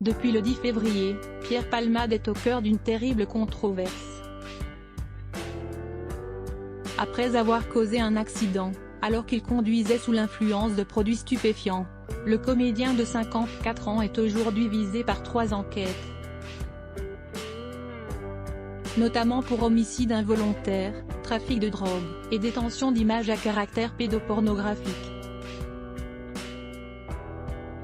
Depuis le 10 février, Pierre Palmade est au cœur d'une terrible controverse. Après avoir causé un accident, alors qu'il conduisait sous l'influence de produits stupéfiants, le comédien de 54 ans est aujourd'hui visé par 3 enquêtes. Notamment pour homicide involontaire, trafic de drogue, et détention d'images à caractère pédopornographique.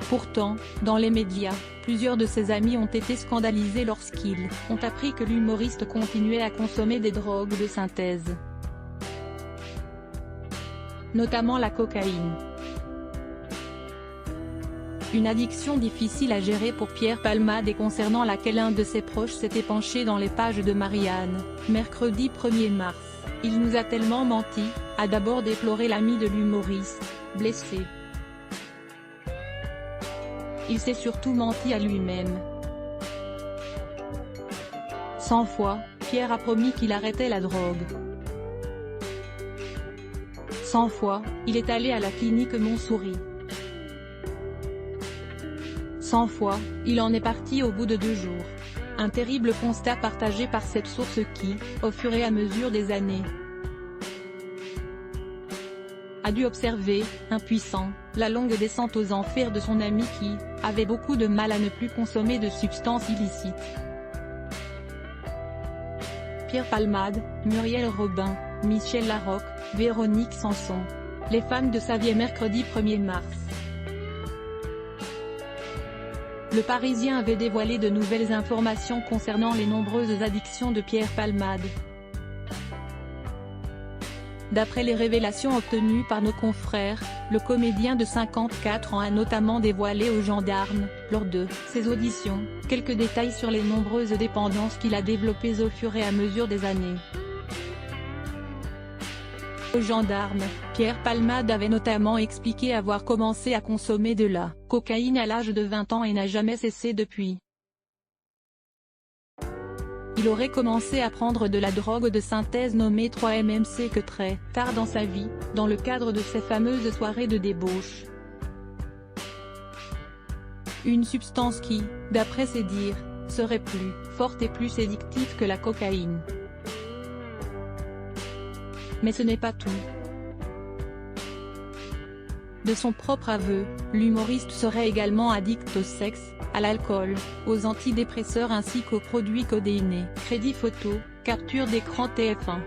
Pourtant, dans les médias, plusieurs de ses amis ont été scandalisés lorsqu'ils ont appris que l'humoriste continuait à consommer des drogues de synthèse. Notamment la cocaïne. Une addiction difficile à gérer pour Pierre Palmade et concernant laquelle un de ses proches s'était penché dans les pages de Marianne, mercredi 1er mars. Il nous a tellement menti, a d'abord déploré l'ami de l'humoriste, blessé. Il s'est surtout menti à lui-même. 100 fois, Pierre a promis qu'il arrêtait la drogue. 100 fois, il est allé à la clinique Montsouris. 100 fois, il en est parti au bout de 2 jours. Un terrible constat partagé par cette source qui, au fur et à mesure des années, a dû observer, impuissant, la longue descente aux enfers de son ami qui avait beaucoup de mal à ne plus consommer de substances illicites. Pierre Palmade, Muriel Robin, Michel Larocque, Véronique Sanson. Les fans de Xavier mercredi 1er mars. Le Parisien avait dévoilé de nouvelles informations concernant les nombreuses addictions de Pierre Palmade. D'après les révélations obtenues par nos confrères, le comédien de 54 ans a notamment dévoilé aux gendarmes, lors de ses auditions, quelques détails sur les nombreuses dépendances qu'il a développées au fur et à mesure des années. Aux gendarmes, Pierre Palmade avait notamment expliqué avoir commencé à consommer de la cocaïne à l'âge de 20 ans et n'a jamais cessé depuis. Il aurait commencé à prendre de la drogue de synthèse nommée 3-MMC que très tard dans sa vie, dans le cadre de ces fameuses soirées de débauche. Une substance qui, d'après ses dires, serait plus forte et plus addictive que la cocaïne. Mais ce n'est pas tout. De son propre aveu, l'humoriste serait également addict au sexe, à l'alcool, aux antidépresseurs ainsi qu'aux produits codéinés. Crédit photo, capture d'écran TF1.